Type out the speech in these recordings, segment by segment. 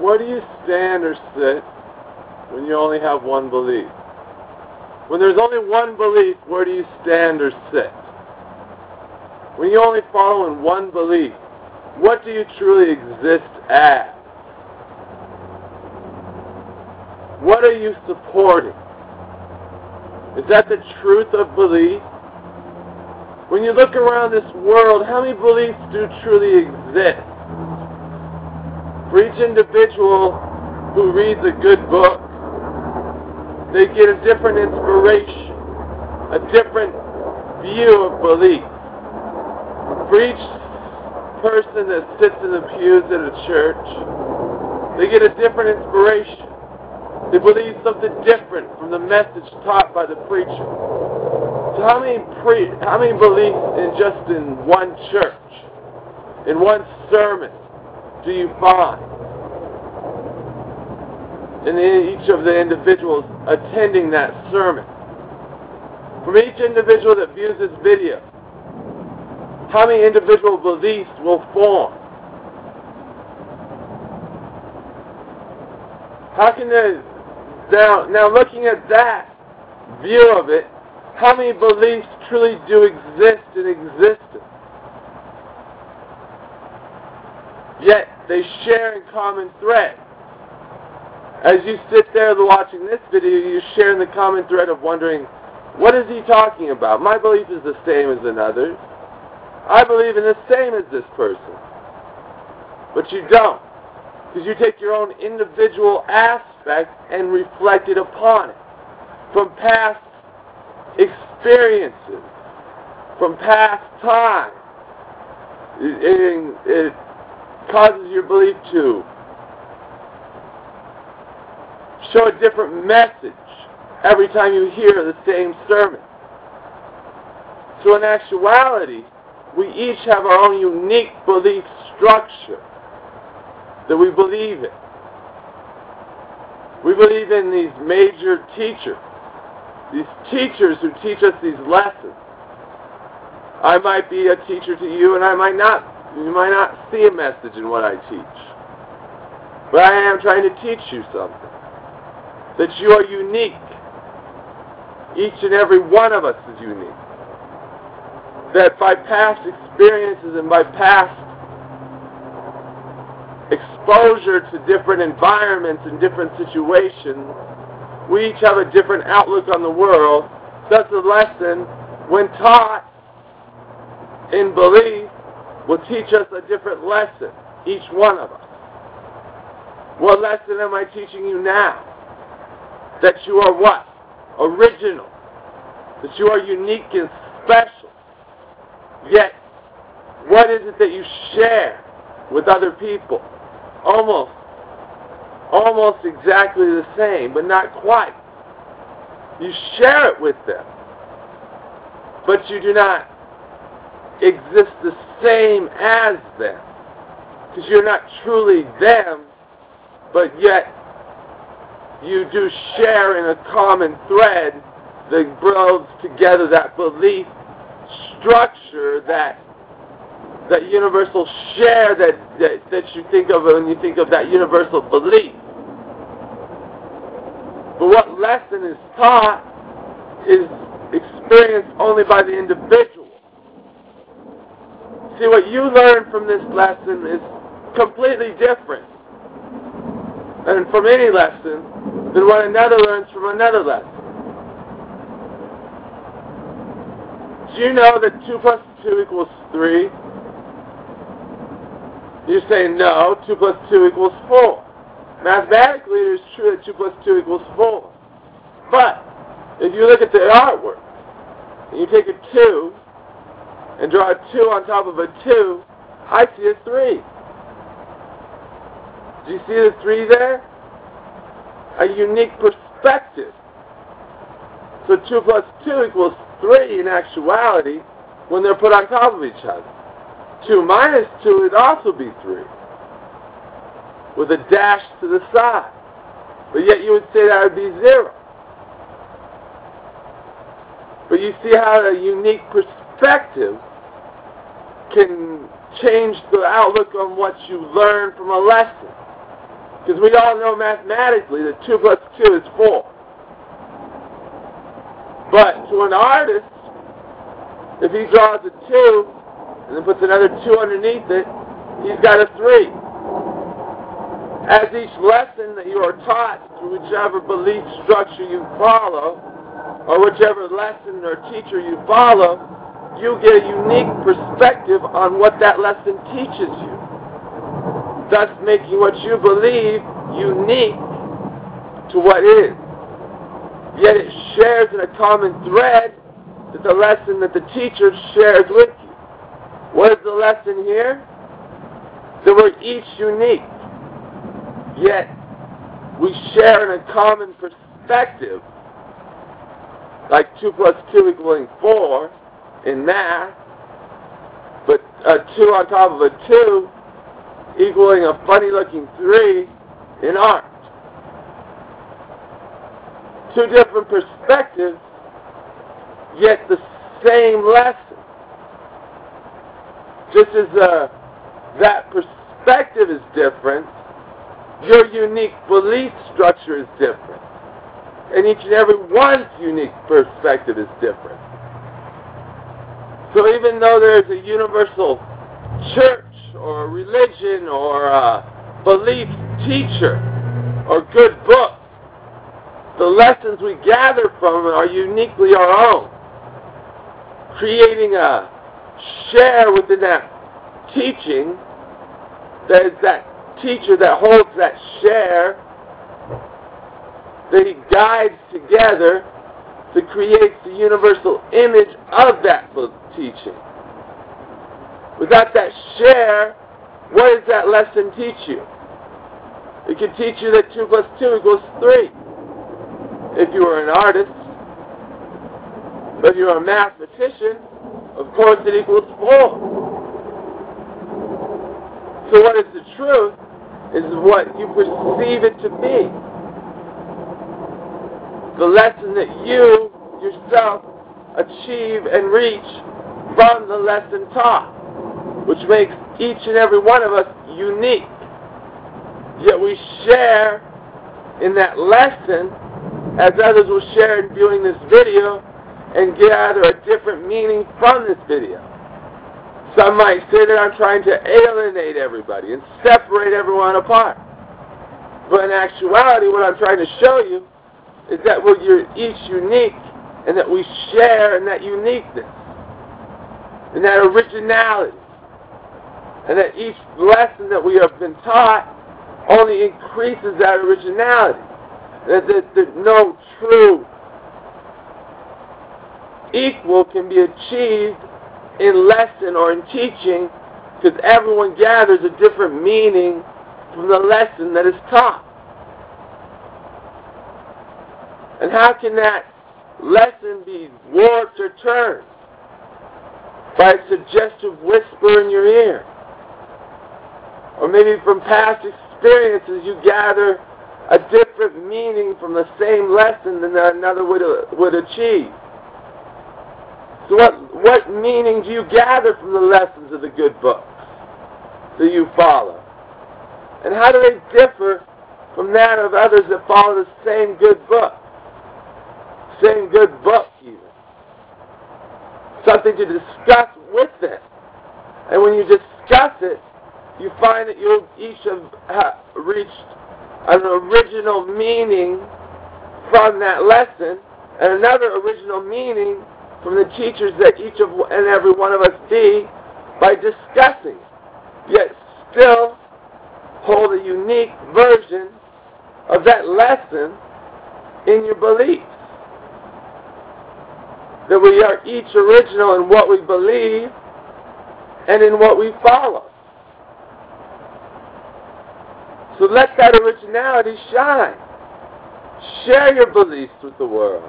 Where do you stand or sit when you only have one belief? When there's only one belief, where do you stand or sit? When you only follow in one belief, what do you truly exist as? What are you supporting? Is that the truth of belief? When you look around this world, how many beliefs do truly exist? For each individual who reads a good book, they get a different inspiration, a different view of belief. For each person that sits in the pews at a church, they get a different inspiration. They believe something different from the message taught by the preacher. So how many beliefs in one church, in one sermon, do you find in each of the individuals attending that sermon? From each individual that views this video, how many individual beliefs will form? How can they, now looking at that view of it, how many beliefs truly do exist in existence? Yet they share in common thread. As you sit there watching this video, you share in the common thread of wondering, what is he talking about? My belief is the same as another's. I believe in the same as this person. But you don't. Because you take your own individual aspect and reflect it upon it. From past experiences. From past time. It causes your belief to show a different message every time you hear the same sermon. So in actuality, we each have our own unique belief structure that we believe in. We believe in these major teachers, these teachers who teach us these lessons. I might be a teacher to you, and you might not see a message in what I teach. But I am trying to teach you something. That you are unique. Each and every one of us is unique. That by past experiences and by past exposure to different environments and different situations, we each have a different outlook on the world. Thus a lesson, when taught in belief, will teach us a different lesson, each one of us. What lesson am I teaching you now? That you are what? Original. That you are unique and special. Yet, what is it that you share with other people? Almost exactly the same, but not quite. You share it with them, but you do not exist the same as them. Because you're not truly them, but yet you do share in a common thread that builds together that belief structure, that universal share that you think of when you think of that universal belief. But what lesson is taught is experienced only by the individual. See, what you learn from this lesson is completely different and from any lesson than what another learns from another lesson. Do you know that 2 plus 2 equals 3? You say no, 2 plus 2 equals 4. Mathematically, it is true that 2 plus 2 equals 4. But, if you look at the artwork, and you take a 2, and draw a 2 on top of a 2, I see a 3. Do you see the 3 there? A unique perspective. So 2 plus 2 equals 3 in actuality when they're put on top of each other. 2 minus 2 would also be 3, with a dash to the side. But yet you would say that would be 0. But you see how a unique perspective can change the outlook on what you learn from a lesson. Because we all know mathematically that 2 plus 2 is 4. But to an artist, if he draws a 2 and then puts another 2 underneath it, he's got a 3. As each lesson that you are taught through whichever belief structure you follow, or whichever lesson or teacher you follow, you get a unique perspective on what that lesson teaches you, thus making what you believe unique to what is. Yet it shares in a common thread that the lesson that the teacher shares with you. What is the lesson here? That we're each unique, yet we share in a common perspective, like 2 plus 2 equaling 4 in math, but a 2 on top of a 2 equaling a funny-looking 3 in art. 2 different perspectives, yet the same lesson. Just as that perspective is different, your unique belief structure is different. And each and every one's unique perspective is different. So even though there's a universal church or a religion or a belief teacher or good book, the lessons we gather from are uniquely our own, creating a share within that teaching that is that teacher that holds that share that he guides together to create the universal image of that teaching. Without that share, what does that lesson teach you? It can teach you that 2 plus 2 equals 3 if you were an artist. But if you're a mathematician, of course it equals 4. So what is the truth is what you perceive it to be. The lesson that you yourself achieve and reach from the lesson taught, which makes each and every one of us unique. Yet we share in that lesson, as others will share in viewing this video, and gather a different meaning from this video. Some might say that I'm trying to alienate everybody and separate everyone apart. But in actuality, what I'm trying to show you is that you're each unique and that we share in that uniqueness, in that originality, and that each lesson that we have been taught only increases that originality. That no true equal can be achieved in lesson or in teaching, because everyone gathers a different meaning from the lesson that is taught. And how can that lesson be warped or turned? By a suggestive whisper in your ear. Or maybe from past experiences you gather a different meaning from the same lesson than another would achieve. So what meaning do you gather from the lessons of the good books that you follow? And how do they differ from that of others that follow the same good book? Same good book even. Something to discuss with them. And when you discuss it, you find that you each have reached an original meaning from that lesson, and another original meaning from the teachers that each and every one of us be by discussing, yet still hold a unique version of that lesson in your beliefs. That we are each original in what we believe and in what we follow. So let that originality shine. Share your beliefs with the world.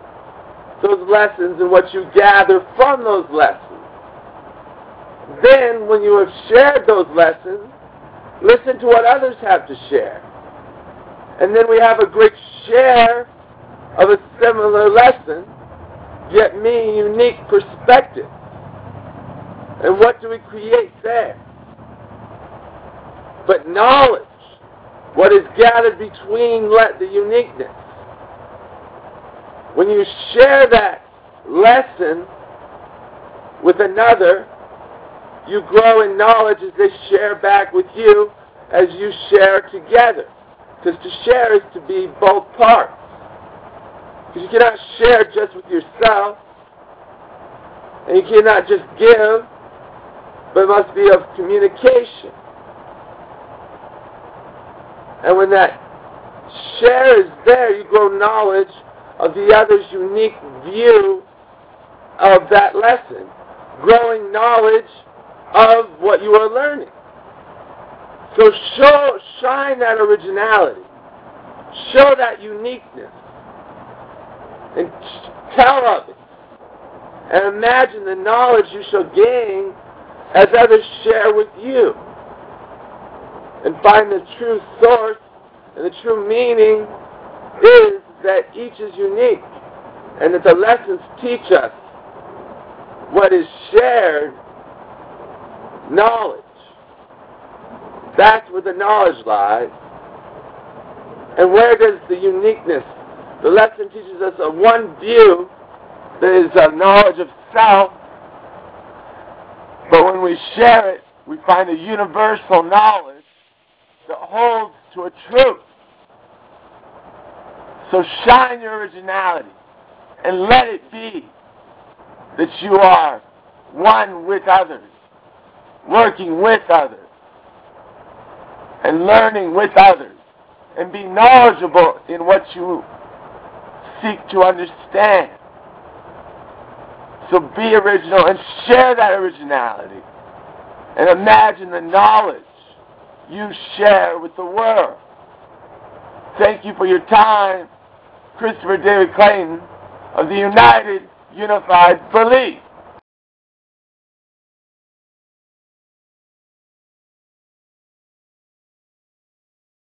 Those lessons and what you gather from those lessons. Then, when you have shared those lessons, listen to what others have to share. And then we have a great share of a similar lesson, yet me unique perspective. And what do we create there? But knowledge what is gathered between the uniqueness. When you share that lesson with another, you grow in knowledge as they share back with you, as you share together. Because to share is to be both parts. Because you cannot share just with yourself, and you cannot just give, but it must be of communication. And when that share is there, you grow knowledge of the other's unique view of that lesson, growing knowledge of what you are learning. So shine that originality, show that uniqueness, and tell of it, and imagine the knowledge you shall gain as others share with you, and find the true source and the true meaning is that each is unique, and that the lessons teach us what is shared knowledge. That's where the knowledge lies. And where does the uniqueness? The lesson teaches us a one view that is a knowledge of self, but when we share it, we find a universal knowledge that holds to a truth. So shine your originality and let it be that you are one with others, working with others, and learning with others, and be knowledgeable in what you seek to understand. So be original and share that originality, and imagine the knowledge you share with the world. Thank you for your time. Christopher David Clayton of the United Unified Belief.